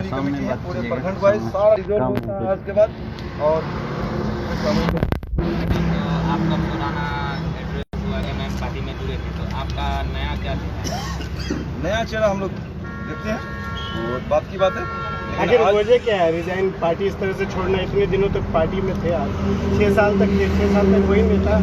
पूरी कमेटी है, पूरे प्रखंड वाइज सारा रिजोल्व होता है आज के बाद। और आपका पुराना एड्रेस हुआ है, मैम पार्टी में जुड़े थे, तो आपका नया क्या चीज़ नया चेहरा हम लोग देखते हैं, वो बात की बात है। आखिर वजह क्या है रिजाइन पार्टी इस तरह से छोड़ना? इतने दिनों तक पार्टी में थे आप, 6 साल तक वही नेता,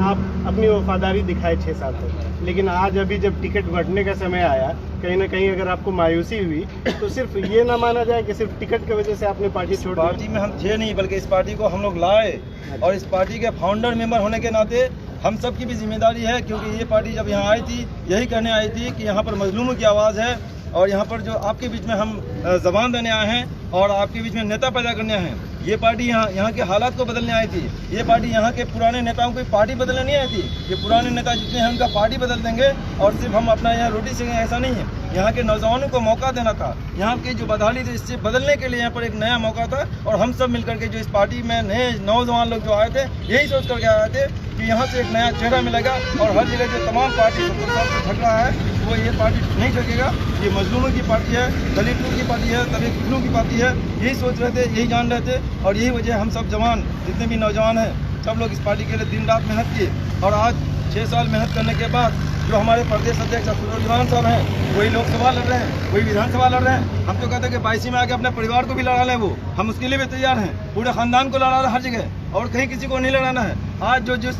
आप अपनी वफादारी दिखाए 6 साल तक, लेकिन आज अभी जब टिकट बढ़ने का समय आया, कहीं ना कहीं अगर आपको मायूसी हुई तो सिर्फ ये ना माना जाए कि सिर्फ टिकट की वजह से आपने पार्टी छोड़ दी। पार्टी में हम थे नहीं, बल्कि इस पार्टी को हम लोग लाए, और इस पार्टी के फाउंडर मेंबर होने के नाते हम सब की भी जिम्मेदारी है, क्योंकि ये पार्टी जब यहाँ आई थी यही कहने आई थी कि यहाँ पर मजलूमों की आवाज़ है, और यहाँ पर जो आपके बीच में हम ज़बान देने आए हैं और आपके बीच में नेता पैदा करने आए हैं। ये पार्टी यहाँ के हालात को बदलने आई थी। ये पार्टी यहाँ के पुराने नेताओं को पार्टी बदलने नहीं आई थी। ये पुराने नेता जितने हैं उनका पार्टी बदल देंगे, और सिर्फ हम अपना यहाँ रोटी सेंगे ऐसा नहीं है। यहाँ के नौजवानों को मौका देना था, यहाँ की जो बदहाली थी इससे बदलने के लिए यहाँ पर एक नया मौका था, और हम सब मिलकर के जो इस पार्टी में नए नौजवान लोग जो आए थे यही सोच करके आए थे कि यहाँ से एक नया चेहरा मिलेगा, और हर जगह जो तमाम पार्टी 70 साल से ठग रहा है वो ये पार्टी नहीं ठगेगा। ये मजलूमों की पार्टी है, दलितों की पार्टी है, दलितों की पार्टी है, यही सोच रहे थे, यही जान रहे थे, और यही वजह हम सब जवान जितने भी नौजवान हैं सब लोग इस पार्टी के लिए दिन रात मेहनत किए, और आज 6 साल मेहनत करने के बाद जो हमारे प्रदेश अध्यक्ष सूरजवान साहब हैं वही लोकसभा लड़ रहे हैं, वही विधानसभा लड़ रहे हैं। हम तो कहते हैं कि 22 में आके अपने परिवार को भी लड़ा लें, वो हम उसके लिए भी तैयार हैं, पूरे खानदान को लड़ा रहे हर जगह, और कहीं किसी को नहीं लड़ाना है। आज जो जिस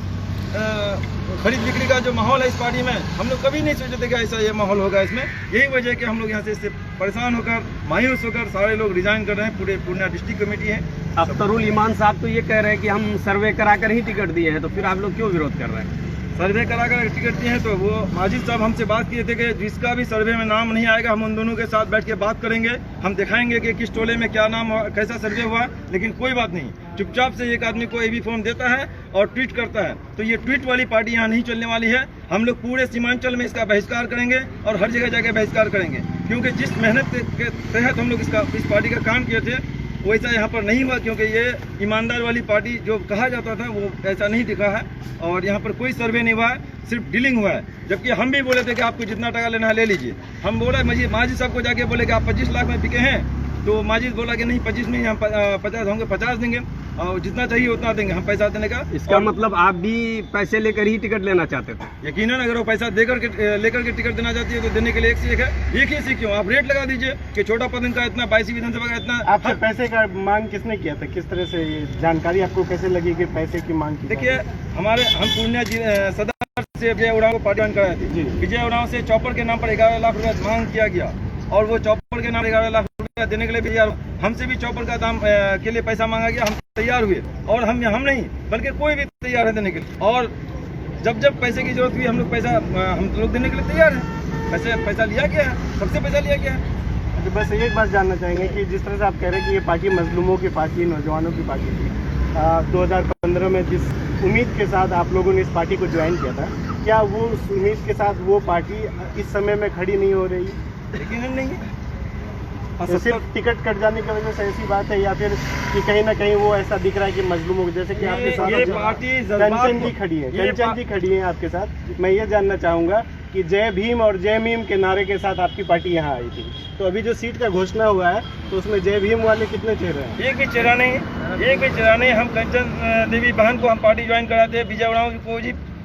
खरीद बिक्री का जो माहौल है इस पार्टी में, हम लोग कभी नहीं सोचे थे कि ऐसा ये माहौल होगा इसमें। यही वजह है कि हम लोग यहाँ से इससे परेशान होकर, मायूस होकर सारे लोग रिजाइन कर रहे हैं। पूरे पूर्णिया डिस्ट्रिक्ट कमेटी है। अख्तरुल ईमान साहब तो ये कह रहे हैं कि हम सर्वे कराकर ही टिकट दिए हैं, तो फिर आप लोग क्यों विरोध कर रहे हैं? सर्वे कराकर टिकट दिए हैं तो वो माजिद साहब हमसे बात किए थे कि जिसका भी सर्वे में नाम नहीं आएगा हम उन दोनों के साथ बैठ के बात करेंगे, हम दिखाएंगे कि किस टोले में क्या नाम कैसा सर्वे हुआ। लेकिन कोई बात नहीं, चुपचाप से एक आदमी को एबी फॉर्म देता है और ट्वीट करता है, तो ये ट्वीट वाली पार्टी यहाँ नहीं चलने वाली है। हम लोग पूरे सीमांचल में इसका बहिष्कार करेंगे और हर जगह जाके बहिष्कार करेंगे, क्योंकि जिस मेहनत के तहत हम लोग इस पार्टी का काम किए थे वैसा यहाँ पर नहीं हुआ, क्योंकि ये ईमानदार वाली पार्टी जो कहा जाता था वो ऐसा नहीं दिखा है, और यहाँ पर कोई सर्वे नहीं हुआ है, सिर्फ डीलिंग हुआ है। जबकि हम भी बोले थे कि आपको जितना टका लेना है ले लीजिए। हम बोला माजिद साहब को जाके बोले कि आप 25 लाख में बिके हैं, तो माजिद बोला कि नहीं 25 नहीं, हम 50 होंगे, 50 देंगे, और जितना चाहिए उतना देंगे हम पैसा देने का। इसका मतलब आप भी पैसे लेकर ही टिकट लेना चाहते थे? यकीनन अगर वो पैसा लेकर के टिकट देना चाहती है तो देने के लिए एक से एक है। एक ही से क्यों, आप रेट लगा दीजिए कि छोटा पद इनका इतना, 22 विधानसभा का इतना। आपसे पैसे का मांग किसने किया था? किस तरह से ये जानकारी आपको कैसे लगी कि पैसे की मांग की? देखिए, हम पूर्णिया सदर से विजय उरांव को पार्टी ज्वाइन कराए थे। विजय उरांव से चौपर के नाम पर 11 लाख रुपया मांग किया गया, और वो चौपर के नाम 11 लाख रुपया देने के लिए भी तैयार। हमसे भी चौपर का दाम के लिए पैसा मांगा गया, हम तैयार हुए, और हम नहीं बल्कि कोई भी तैयार है देने के लिए। और जब पैसे की जरूरत हुई हम लोग देने के लिए तैयार हैं। पैसा लिया गया है, सबसे पैसा लिया गया है। तो बस एक बात जानना चाहेंगे कि जिस तरह से आप कह रहे हैं कि ये पार्टी मजलूमों की पार्टी, नौजवानों की पार्टी थी, 2015 में जिस उम्मीद के साथ आप लोगों ने इस पार्टी को ज्वाइन किया था, क्या वो उस उम्मीद के साथ वो पार्टी इस समय में खड़ी नहीं हो रही? यकीनन नहीं है। तो सिर्फ टिकट कट जाने की वजह से ऐसी बात है, या फिर कि कहीं ना कहीं वो ऐसा दिख रहा है कि मजलूमों जैसे कि आपके साथ ये पार्टी कंचन जी खड़ी है आपके साथ। मैं ये जानना चाहूँगा कि जय भीम और जय मीम के नारे के साथ आपकी पार्टी यहाँ आई थी, तो अभी जो सीट का घोषणा हुआ है तो उसमें जय भीम वाले कितने चेहरे हैं? एक भी चेहरा नहीं। हम कंचन देवी बहन को हम पार्टी ज्वाइन कराते, विजय उरांव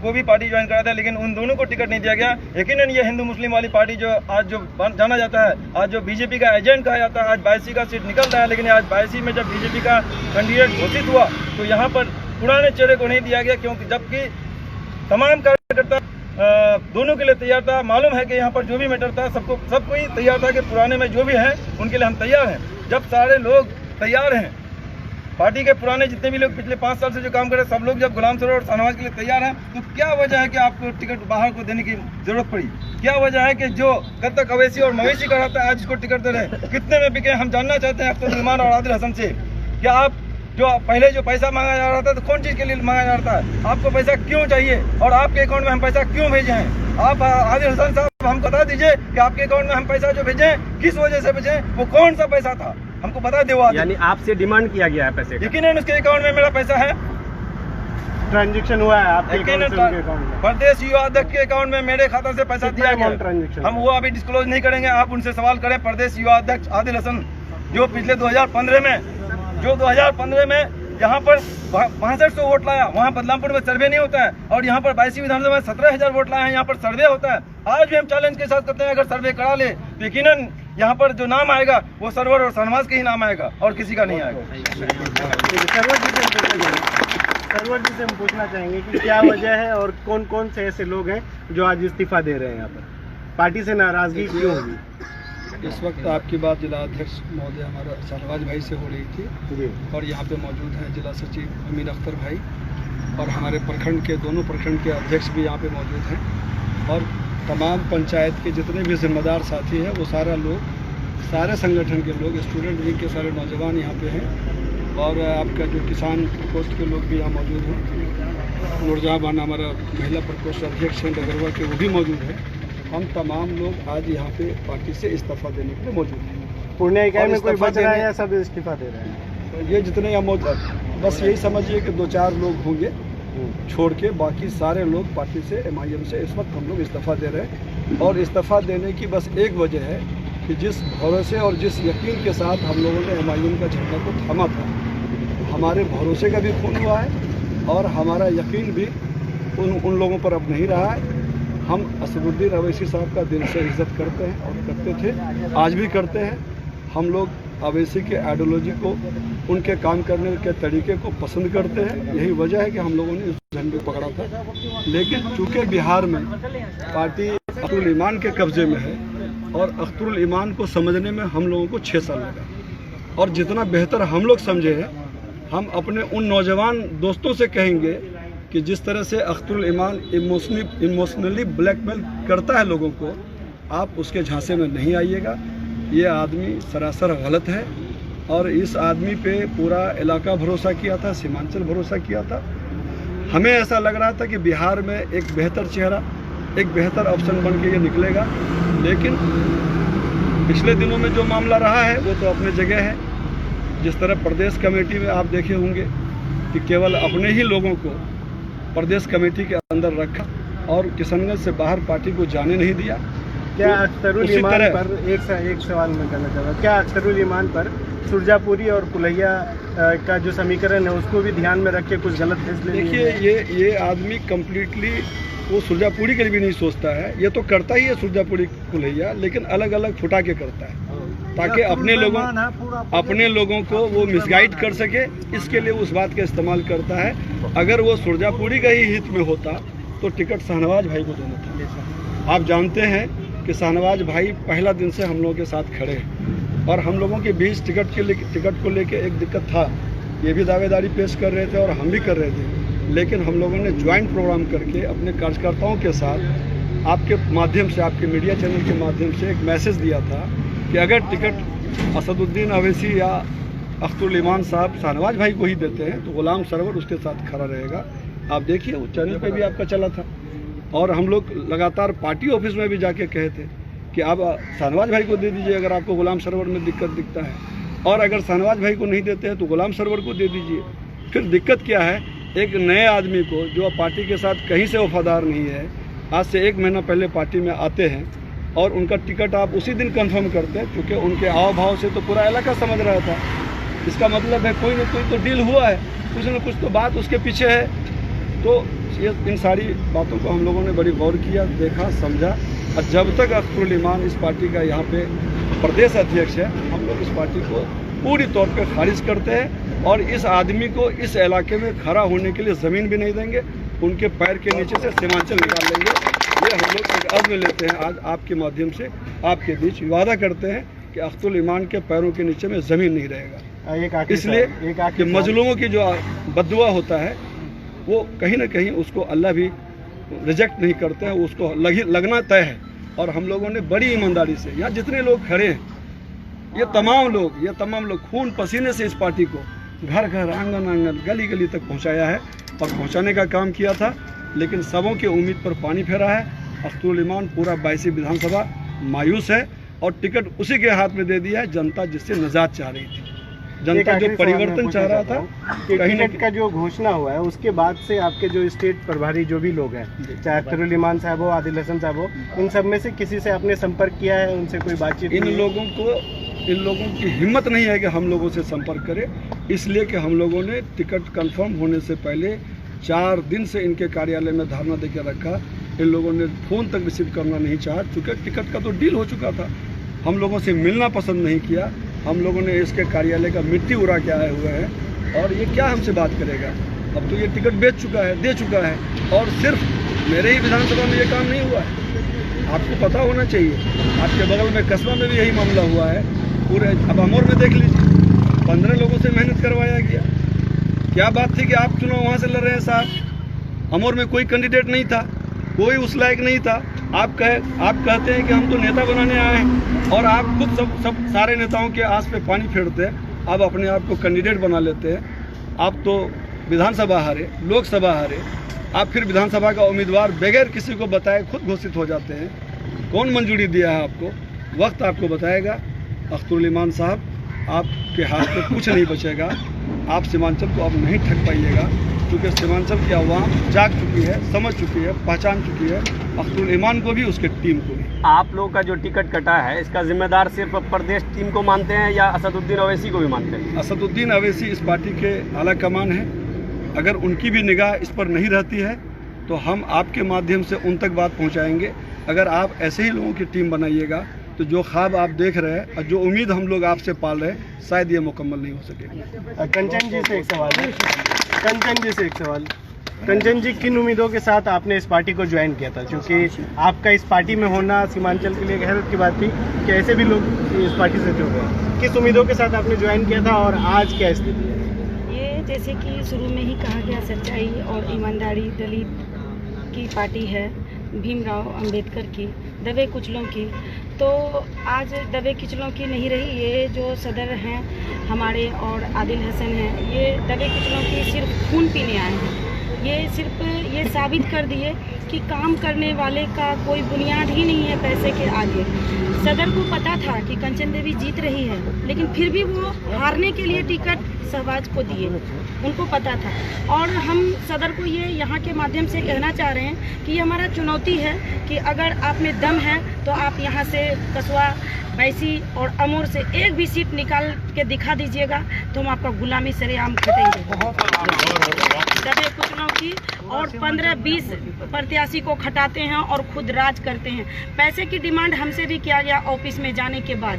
को भी पार्टी ज्वाइन करा था, लेकिन उन दोनों को टिकट नहीं दिया गया। यकीनन ये हिंदू मुस्लिम वाली पार्टी जो आज जो जाना जाता है, आज जो बीजेपी का एजेंट कहा जाता है, आज 82 का सीट निकल रहा है, लेकिन आज 82 में जब बीजेपी का कैंडिडेट घोषित हुआ तो यहाँ पर पुराने चेहरे को नहीं दिया गया, क्योंकि जबकि तमाम कार्यकर्ता दोनों के लिए तैयार था। मालूम है कि यहाँ पर जो भी मैटर था सब कोई तैयार था कि पुराने में जो भी है उनके लिए हम तैयार हैं। जब सारे लोग तैयार हैं, पार्टी के पुराने जितने भी लोग पिछले 5 साल से जो काम कर रहे हैं सब लोग जब गुलाम सरोवर और शाहनवाज के लिए तैयार हैं, तो क्या वजह है कि आपको टिकट बाहर को देने की जरूरत पड़ी? क्या वजह है कि जो कल तक अवैसी और मवेशी का रहता है आज इसको टिकट दे रहे हैं? कितने में बिके? हम जानना चाहते हैं अख्तर ईमान और आदिल हसन से, क्या आप जो पहले जो पैसा मांगा जा रहा था तो कौन चीज़ के लिए मांगा जा रहा था? आपको पैसा क्यों चाहिए और आपके अकाउंट में हम पैसा क्यों भेजे हैं? आप आदिल हसन साहब हमको बता दीजिए कि आपके अकाउंट में हम पैसा जो भेजे किस वजह से भेजे, वो कौन सा पैसा था, हमको बता दे। यानी आपसे डिमांड किया गया है पैसे का? यकीनन उसके अकाउंट में मेरा पैसा है, ट्रांजैक्शन हुआ है आपके अकाउंट में? प्रदेश युवा अध्यक्ष के अकाउंट में मेरे खाता से पैसा दिया गया। ट्रांजैक्शन हम वो अभी डिस्क्लोज नहीं करेंगे, आप उनसे सवाल करें। प्रदेश युवा अध्यक्ष आदिल हसन जो पिछले 2015 में यहाँ पर 6500 वोट लाया, वहाँ बदलामपुर में सर्वे नहीं होता है, और यहाँ पर 22 विधानसभा में 17,000 वोट लाए हैं, यहाँ पर सर्वे होता है। आज भी हम चैलेंज के साथ करते हैं, अगर सर्वे करा ले तो यकीनन यहाँ पर जो नाम आएगा वो सरवर और शहनवाज के ही नाम आएगा और किसी का नहीं आएगा। सरवर जी से हम पूछना चाहेंगे कि क्या वजह है और कौन कौन से ऐसे लोग हैं जो आज इस्तीफा दे रहे हैं, यहाँ पर पार्टी से नाराजगी क्यों होगी? इस वक्त आपकी बात जिला अध्यक्ष महोदय हमारा शहनवाज भाई से हो रही थी जी। और यहाँ पे मौजूद हैं जिला सचिव अमीर अख्तर भाई और हमारे प्रखंड के दोनों प्रखंड के अध्यक्ष भी यहाँ पे मौजूद हैं और तमाम पंचायत के जितने भी जिम्मेदार साथी हैं वो सारा लोग, सारे संगठन के लोग, स्टूडेंट विंग के सारे नौजवान यहाँ पे हैं और आपका जो किसान प्रकोष्ठ के लोग भी यहाँ मौजूद हैं। नूरजहाँ बानो हमारा महिला प्रकोष्ठ अध्यक्ष हैं डगरवा के, वो भी मौजूद हैं। हम तमाम लोग आज यहाँ पे पार्टी से इस्तीफा देने के लिए मौजूद हैं। पूर्णिया इकाई में कोई इस्तीफा बच रहा है देने- या सब इस्तीफा दे रहे हैं? ये जितने यहाँ मौजूद, बस यही समझिए कि 2-4 लोग होंगे छोड़ के, बाकी सारे लोग पार्टी से MIM से इस वक्त हम लोग इस्तीफा दे रहे हैं। और इस्तीफा देने की बस एक वजह है कि जिस भरोसे और जिस यकीन के साथ हम लोगों ने MIM का झंडा को थामा था, हमारे भरोसे का भी खून हुआ है और हमारा यकीन भी उन लोगों पर अब नहीं रहा है। हम असदुद्दीन अवैसी साहब का दिल से इज्जत करते हैं और करते थे, आज भी करते हैं। हम लोग अवैसी के आइडियोलॉजी को, उनके काम करने के तरीके को पसंद करते हैं। यही वजह है कि हम लोगों ने इस झंडे को पकड़ा था। लेकिन चूँकि बिहार में पार्टी अख्तरुल ईमान के कब्जे में है और अख्तरुल ईमान को समझने में हम लोगों को 6 साल लगा और जितना बेहतर हम लोग समझे हैं, हम अपने उन नौजवान दोस्तों से कहेंगे कि जिस तरह से अख्तरुल ईमान इमोशनली ब्लैकमेल करता है लोगों को, आप उसके झांसे में नहीं आइएगा। ये आदमी सरासर गलत है और इस आदमी पे पूरा इलाका भरोसा किया था, सीमांचल भरोसा किया था। हमें ऐसा लग रहा था कि बिहार में एक बेहतर चेहरा, एक बेहतर ऑप्शन बन के ये निकलेगा, लेकिन पिछले दिनों में जो मामला रहा है वो तो अपने जगह है। जिस तरह प्रदेश कमेटी में आप देखे होंगे कि केवल अपने ही लोगों को प्रदेश कमेटी के अंदर रखा और किशनगंज से बाहर पार्टी को जाने नहीं दिया। क्या अख्तरुल ईमान पर एक सवाल मैं करना चाहता हूँ, क्या अख्तरुल ईमान पर सुरजापुरी और कुलैया का जो समीकरण है उसको भी ध्यान में रख के कुछ गलत फैसले? देखिए, ये आदमी कम्प्लीटली वो सुरजापुरी के लिए भी नहीं सोचता है। ये तो करता ही है सुरजापुरी कुलैया, लेकिन अलग अलग फुटा के करता है ताकि अपने लोगों को वो मिसगाइड कर सके। इसके लिए उस बात का इस्तेमाल करता है। अगर वो सुरजापुरी का ही हित में होता तो टिकट शहनवाज भाई को देना था। आप जानते हैं कि शहनवाज भाई पहला दिन से हम लोगों के साथ खड़े हैं और हम लोगों के बीच टिकट को लेके एक दिक्कत था। ये भी दावेदारी पेश कर रहे थे और हम भी कर रहे थे, लेकिन हम लोगों ने ज्वाइंट प्रोग्राम करके अपने कार्यकर्ताओं के साथ आपके माध्यम से, आपके मीडिया चैनल के माध्यम से एक मैसेज दिया था कि अगर टिकट असदुद्दीन अवैसी या अख्तरुल ईमान साहब शहनवाज भाई को ही देते हैं तो गुलाम सरवर उसके साथ खड़ा रहेगा। आप देखिए, वो चैनल पे भी आपका चला था और हम लोग लगातार पार्टी ऑफिस में भी जाके कहे थे कि आप शहनवाज भाई को दे दीजिए अगर आपको गुलाम सरवर में दिक्कत दिखता है, और अगर शहनवाज भाई को नहीं देते हैं तो गुलाम सरवर को दे दीजिए। फिर दिक्कत क्या है, एक नए आदमी को जो पार्टी के साथ कहीं से वफादार नहीं है, आज से 1 महीना पहले पार्टी में आते हैं और उनका टिकट आप उसी दिन कंफर्म करते हैं, क्योंकि उनके हाव भाव से तो पूरा इलाका समझ रहा था। इसका मतलब है कोई ना कोई तो डील हुआ है, कुछ न कुछ तो बात उसके पीछे है। तो ये इन सारी बातों को हम लोगों ने बड़ी गौर किया, देखा, समझा, और जब तक अख्तरुल ईमान इस पार्टी का यहाँ पे प्रदेश अध्यक्ष है, हम लोग इस पार्टी को पूरी तौर पे खारिज करते हैं और इस आदमी को इस इलाके में खड़ा होने के लिए ज़मीन भी नहीं देंगे। उनके पैर के नीचे से सीमांचल निकाल लेंगे। ये हम लोग एक अज़्म लेते हैं, आज आपके माध्यम से आपके बीच वादा करते हैं कि अख्तरुल ईमान के पैरों के नीचे में ज़मीन नहीं रहेगा। इसलिए कि मजलूमों की जो बद्दुआ होता है वो कहीं ना कहीं उसको अल्लाह भी रिजेक्ट नहीं करते हैं, उसको लगना तय है। और हम लोगों ने बड़ी ईमानदारी से, यहाँ जितने लोग खड़े हैं, ये तमाम लोग खून पसीने से इस पार्टी को घर घर, आंगन आंगन, गली गली तक पहुँचाया है और पहुँचाने का काम किया था। लेकिन सबों की उम्मीद पर पानी फेरा है। अख्तरुल ईमान पूरा 22 विधानसभा मायूस है और टिकट उसी के हाथ में दे दिया है, जनता जिससे निजात चाह रही थी। जनता जो परिवर्तन चाह रहा था कहीं ना टिकट का जो घोषणा हुआ है उसके बाद से आपके जो स्टेट प्रभारी जो भी लोग हैं, चाहे अख्तरुल ईमान साहब हो, आदिल हसन साहब हो, इन सब में से किसी से आपने संपर्क किया है, उनसे कोई बातचीत? इन लोगों की हिम्मत नहीं है कि हम लोगों से संपर्क करें, इसलिए कि हम लोगों ने टिकट कंफर्म होने से पहले 4 दिन से इनके कार्यालय में धरना देकर रखा। इन लोगों ने फ़ोन तक रिसीव करना नहीं चाहा, चूँकि टिकट का तो डील हो चुका था। हम लोगों से मिलना पसंद नहीं किया। हम लोगों ने इसके कार्यालय का मिट्टी उड़ा के आए हुए हैं और ये क्या हमसे बात करेगा। अब तो ये टिकट बेच चुका है, दे चुका है, और सिर्फ मेरे ही विधानसभा में ये काम नहीं हुआ है। आपको पता होना चाहिए, आपके बगल में कस्बा में भी यही मामला हुआ है। पूरे अब अमोर में देख लीजिए, 15 लोगों से मेहनत करवाया गया। क्या बात थी कि आप चुनाव वहाँ से लड़ रहे हैं साहब? अमोर में कोई कैंडिडेट नहीं था, कोई उस लायक नहीं था। आप कहते हैं कि हम तो नेता बनाने आए हैं, और आप खुद सब सारे नेताओं के आस पे पानी फेरते हैं। आप अपने आप को कैंडिडेट बना लेते हैं। आप तो विधानसभा हारे, लोकसभा हारे, आप फिर विधानसभा का उम्मीदवार बगैर किसी को बताए खुद घोषित हो जाते हैं। कौन मंजूरी दिया है आपको? वक्त आपको बताएगा। अख्तरुल ईमान साहब, आपके हाथ में कुछ नहीं बचेगा। आप सीमांचल को अब नहीं ठग पाइएगा, क्योंकि सीमांचल की आवाम जाग चुकी है, समझ चुकी है, पहचान चुकी है अख्तरुल ईमान को भी, उसके टीम को भी। आप लोगों का जो टिकट कटा है, इसका जिम्मेदार सिर्फ प्रदेश टीम को मानते हैं या असदुद्दीन अवैसी को भी मानते हैं? असदुद्दीन अवैसी इस पार्टी के आला कमान है। अगर उनकी भी निगाह इस पर नहीं रहती है तो हम आपके माध्यम से उन तक बात पहुंचाएंगे। अगर आप ऐसे ही लोगों की टीम बनाइएगा तो जो ख्वाब आप देख रहे हैं और जो उम्मीद हम लोग आपसे पाल रहे हैं, शायद ये मुकम्मल नहीं हो सकेगी। कंचन जी से एक सवाल है। कंचन जी, किन उम्मीदों के साथ आपने इस पार्टी को ज्वाइन किया था? क्योंकि आपका इस पार्टी में होना सीमांचल के लिए एक हैरत की बात थी कि ऐसे भी लोग इस पार्टी से जुड़ गए। किस उम्मीदों के साथ आपने ज्वाइन किया था और आज क्या स्थिति है? ये जैसे कि शुरू में ही कहा गया, सच्चाई और ईमानदारी दलित की पार्टी है, भीमराव अंबेडकर की, दबे कुचलों की। तो आज दबे कुचलों की नहीं रही। ये जो सदर हैं हमारे और आदिल हसन हैं, ये दबे कुचलों की सिर्फ खून पीने आए हैं। ये सिर्फ ये साबित कर दिए कि काम करने वाले का कोई बुनियाद ही नहीं है पैसे के आगे। सदर को पता था कि कंचन देवी जीत रही है, लेकिन फिर भी वो हारने के लिए टिकट शहबाज को दिए, उनको पता था। और हम सदर को ये यहाँ के माध्यम से कहना चाह रहे हैं कि ये हमारा चुनौती है कि अगर आप में दम है तो आप यहाँ से कस्बा, बैसी और अमोर से एक भी सीट निकाल के दिखा दीजिएगा तो हम आपका गुलामी सरेआम खटेंगे। दबे कुचलों की और 15-20 प्रत्याशी को खटाते हैं और खुद राज करते हैं। पैसे की डिमांड हमसे भी किया गया ऑफिस में जाने के बाद,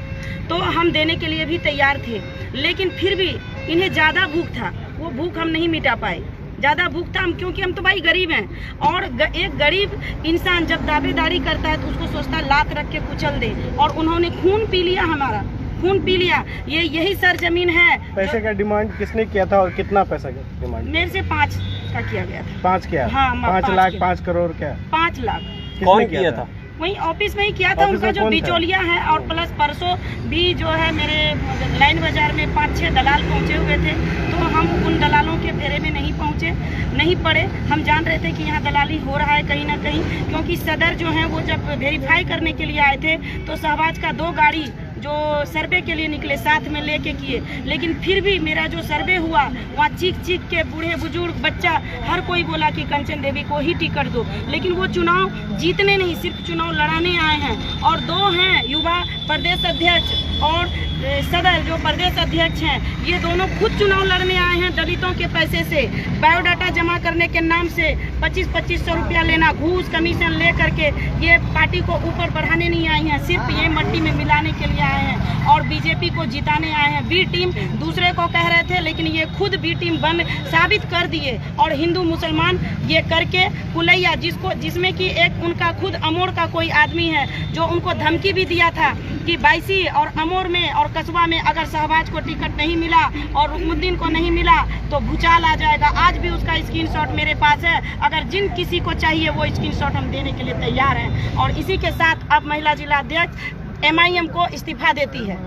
तो हम देने के लिए भी तैयार थे, लेकिन फिर भी इन्हें ज़्यादा भूख था, वो भूख हम नहीं मिटा पाए। ज़्यादा भूख था हम, क्योंकि हम तो भाई गरीब हैं, और एक गरीब इंसान जब दावेदारी करता है तो उसको सोचता लात रख के कुचल दे, और उन्होंने खून पी लिया, हमारा खून पी लिया। ये यही सरजमीन है। पैसे का डिमांड किसने किया था और कितना पैसा का डिमांड? मेरे से 5 का किया गया था। 5 क्या? हाँ, 5 लाख, 5 करोड़ क्या? 5 लाख। कौन किया था? वहीं ऑफिस में ही किया था। उनका जो बिचौलिया है, और प्लस परसों भी जो है मेरे लाइन बाजार में 5-6 दलाल पहुंचे हुए थे, तो हम उन दलालों के फेरे में नहीं पड़े। हम जान रहे थे कि यहाँ दलाली हो रहा है कहीं ना कहीं, क्योंकि सदर जो है वो जब वेरीफाई करने के लिए आए थे तो शहबाज का 2 गाड़ी जो सर्वे के लिए निकले साथ में लेके किए, लेकिन फिर भी मेरा जो सर्वे हुआ वहाँ चीख के बूढ़े बुजुर्ग बच्चा हर कोई बोला कि कंचन देवी को ही टिकट दो। लेकिन वो चुनाव जीतने नहीं, सिर्फ चुनाव लड़ाने आए हैं। और 2 हैं युवा प्रदेश अध्यक्ष और सदर जो प्रदेश अध्यक्ष हैं, ये दोनों खुद चुनाव लड़ने आए हैं दलितों के पैसे से। बायोडाटा जमा करने के नाम से 2500 रुपया लेना, घूस कमीशन ले करके ये पार्टी को ऊपर बढ़ाने नहीं आई हैं, सिर्फ ये मट्टी में मिलाने के लिए आए हैं और बीजेपी को जिताने आए हैं। बी टीम दूसरे को कह रहे थे, लेकिन ये खुद बी टीम बन साबित कर दिए। और हिंदू मुसलमान ये करके कुलैया, जिसमें कि एक उनका खुद अमोर का कोई आदमी है जो उनको धमकी भी दिया था कि बैसी और अमोर में और कस्बा में अगर शहबाज को टिकट नहीं मिला और रुकमुद्दीन को नहीं मिला तो भूचाल आ जाएगा। आज भी उसका स्क्रीनशॉट मेरे पास है। अगर जिन किसी को चाहिए वो स्क्रीनशॉट हम देने के लिए तैयार हैं। और इसी के साथ अब महिला जिला अध्यक्ष MIM को इस्तीफा देती है।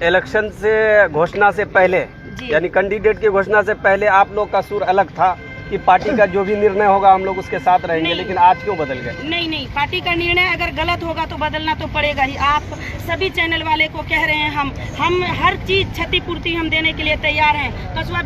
इलेक्शन से घोषणा से पहले, यानी कैंडिडेट की घोषणा से पहले आप लोग का सुर अलग था, कि पार्टी का जो भी निर्णय होगा हम लोग उसके साथ रहेंगे, नहीं। लेकिन आज क्यों बदल गए? नहीं, पार्टी का निर्णय अगर गलत होगा तो बदलना तो पड़ेगा ही। आप सभी चैनल वाले को कह रहे हैं हम हर चीज क्षतिपूर्ति हम देने के लिए तैयार हैं। कस्बा